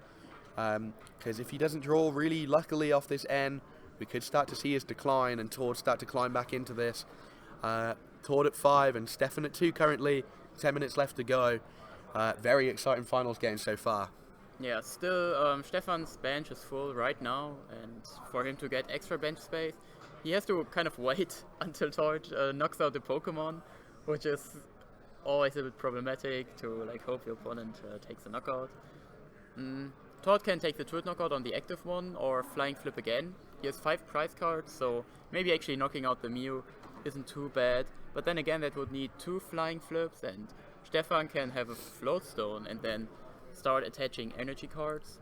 Because if he doesn't draw really luckily off this N, we could start to see his decline and Tord start to climb back into this. Tord at 5 and Stefan at 2 currently. 10 minutes left to go. Very exciting finals game so far. Yeah, still Stefan's bench is full right now, and for him to get extra bench space, he has to kind of wait until Tord knocks out the Pokemon, which is always a bit problematic to like hope your opponent takes a knockout. Tord can take the Tord knockout on the active one or flying flip again. He has 5 prize cards, so maybe actually knocking out the Mew isn't too bad. But then again, that would need 2 flying flips, and Stefan can have a float stone and then start attaching energy cards.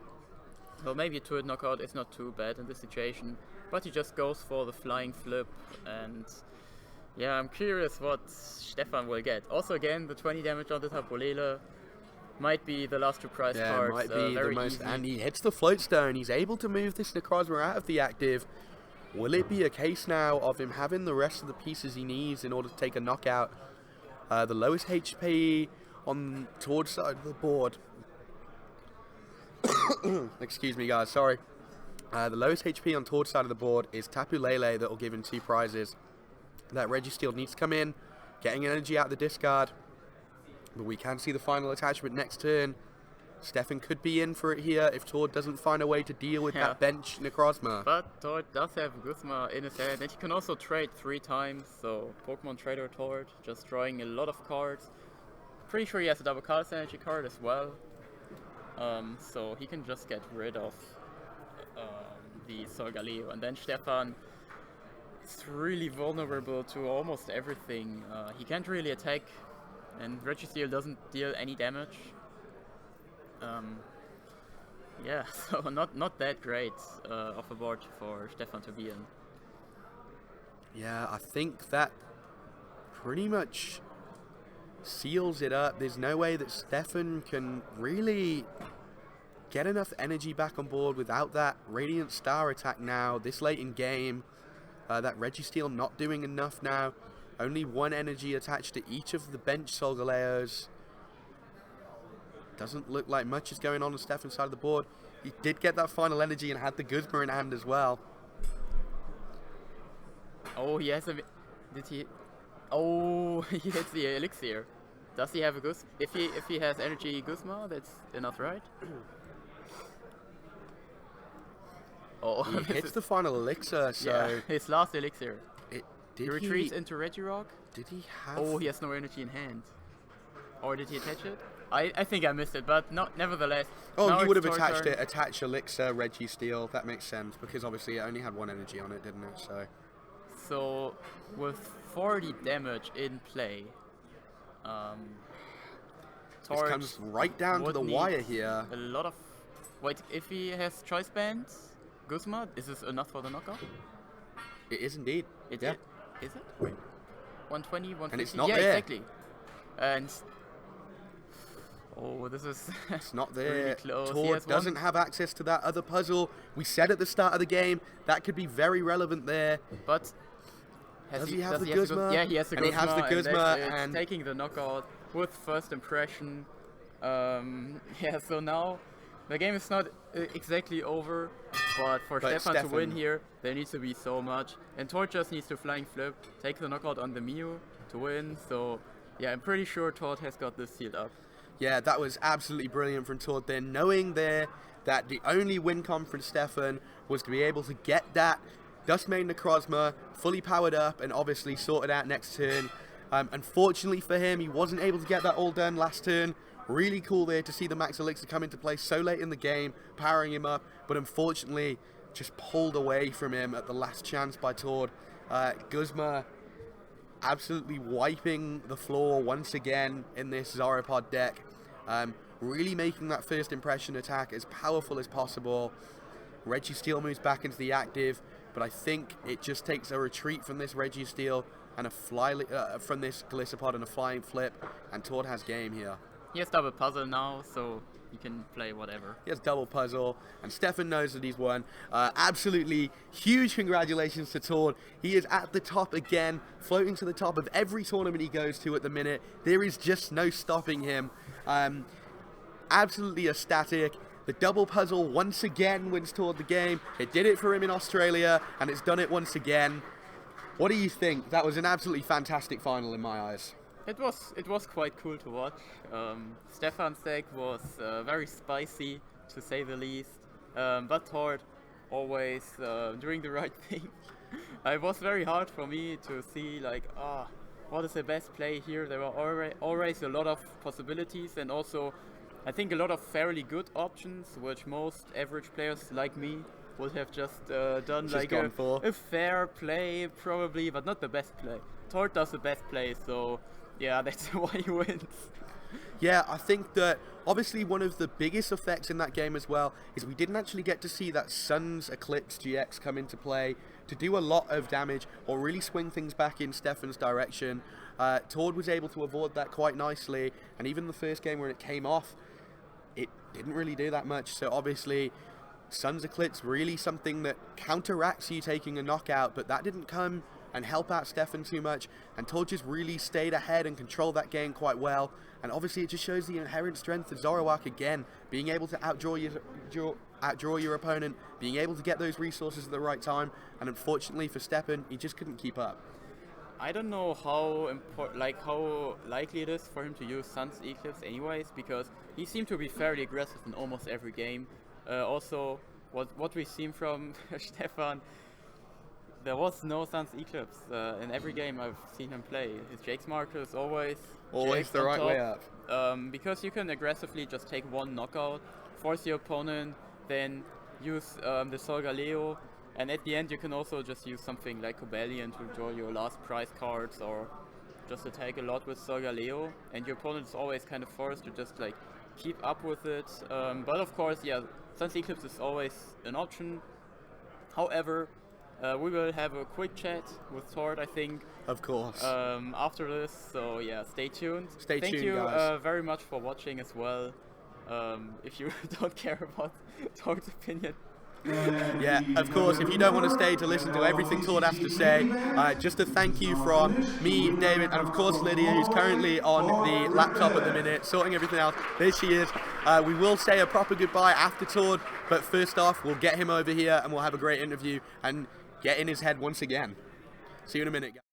So maybe a Tord knockout is not too bad in this situation, but he just goes for the flying flip, and yeah, I'm curious what Stefan will get. Also again, the 20 damage on the Tapu Lele might be the last 2 prize cards. Might be the most, easy. and he hits the float stone. He's able to move this Necrozma out of the active. Will it be a case now of him having the rest of the pieces he needs in order to take a knockout? The lowest HP on Tord's side of the board. Excuse me, guys. Sorry. The lowest HP on Tord's side of the board is Tapu Lele that will give him 2 prizes. That Registeel needs to come in, getting energy out of the discard. But we can see the final attachment next turn. Stefan could be in for it here if Tord doesn't find a way to deal with that bench Necrozma. But Tord does have Guzma in his hand, and he can also trade 3 times, so Pokemon Trader Tord, just drawing a lot of cards. Pretty sure he has a double color energy card as well. So he can just get rid of the Solgaleo, and then Stefan is really vulnerable to almost everything. He can't really attack, and Registeel doesn't deal any damage. Yeah, so not that great of a board for Stefan to be in. Yeah, I think that pretty much seals it up. There's no way that Stefan can really get enough energy back on board without that Radiant Star attack now, this late in game. That Registeel not doing enough now. Only 1 energy attached to each of the bench Solgaleos. Doesn't look like much is going on Stefan's side of the board. He did get that final energy and had the Guzma in hand as well. Oh, he has a... Did he... Oh, he hits the Elixir. Does he have a Guzma? If he has energy Guzma, that's enough, right? Oh, he hits the final Elixir, so... Yeah, his last Elixir. He retreats into Regirock. Did he have... Oh, he has no energy in hand. Or did he attach it? I think I missed it, but nevertheless. Oh, he would have attached Elixir, Registeel. That makes sense, because obviously it only had 1 energy on it, didn't it? So with 40 damage in play, this comes right down to the wire here. A lot of... Wait, if he has choice bands, Guzma, is this enough for the knockout? It is indeed. Is it? Is it? Wait. 120, 150? And it's not there. Exactly. And... Oh, this is it's not there. Really close. Tord doesn't have access to that other puzzle. We said at the start of the game that could be very relevant there. But does he have the Guzma? Yeah, he has the Guzma. And he has the Guzma and taking the knockout with first impression. Yeah, so now the game is not exactly over, but for Stefan to win here, there needs to be so much. And Tord just needs to flying flip, take the knockout on the Mew to win. So yeah, I'm pretty sure Tord has got this sealed up. Yeah, that was absolutely brilliant from Tord there, knowing there that the only win con for Stefan was to be able to get that Duskmane Necrozma fully powered up and obviously sorted out next turn. Unfortunately for him, he wasn't able to get that all done last turn. Really cool there to see the Max Elixir come into play so late in the game, powering him up, but unfortunately just pulled away from him at the last chance by Tord. Guzma absolutely wiping the floor once again in this Zoroark deck. Really making that first impression attack as powerful as possible. Registeel moves back into the active, but I think it just takes a retreat from this Registeel and a from this Golisopod and a flying flip, and Tord has game here. He has double puzzle now, so he can play whatever. He has double puzzle, and Stefan knows that he's won. Absolutely huge congratulations to Tord. He is at the top again, floating to the top of every tournament he goes to at the minute. There is just no stopping him. Absolutely ecstatic. The double puzzle once again wins Tord the game. It did it for him in Australia, and it's done it once again. What do you think? That was an absolutely fantastic final in my eyes. It was quite cool to watch. Stefan's deck was very spicy, to say the least, but Tord always doing the right thing. It was very hard for me to see, like, what is the best play here. There were always a lot of possibilities, and also I think a lot of fairly good options, which most average players like me would have just done like a fair play probably, but not the best play. Tord does the best play, so yeah, that's why he wins. Yeah, I think that obviously one of the biggest effects in that game as well is we didn't actually get to see that Sun's Eclipse GX come into play to do a lot of damage or really swing things back in Stefan's direction. Tord was able to avoid that quite nicely, and even the first game when it came off, it didn't really do that much. So obviously Sun's Eclipse really something that counteracts you taking a knockout, but that didn't come and help out Stefan too much, and Tord just really stayed ahead and controlled that game quite well. And obviously it just shows the inherent strength of Zoroark again, being able to outdraw your opponent, being able to get those resources at the right time, and unfortunately for Stefan, he just couldn't keep up. I don't know how how likely it is for him to use Sun's Eclipse anyways, because he seemed to be fairly aggressive in almost every game. Also, what we've seen from Stefan, there was no Sun's Eclipse in every game I've seen him play. His Jake's marker is always the right way up. Because you can aggressively just take one knockout, force your opponent, then use the Sol Galeo, and at the end you can also just use something like Cobalion to draw your last prize cards, or just attack a lot with Sol Galeo, and your opponent is always kind of forced to just like keep up with it. But of course, yeah, Sun's Eclipse is always an option. However, we will have a quick chat with Tord, I think. Of course. After this, so yeah, stay tuned. Thank you guys. very much for watching as well. If you don't care about Tord's opinion. Yeah, of course, if you don't want to stay to listen to everything Tord has to say, just a thank you from me, David, and of course Lydia, who's currently on the laptop at the minute, sorting everything out. There she is. We will say a proper goodbye after Tord, but first off, we'll get him over here and we'll have a great interview and get in his head once again. See you in a minute, guys.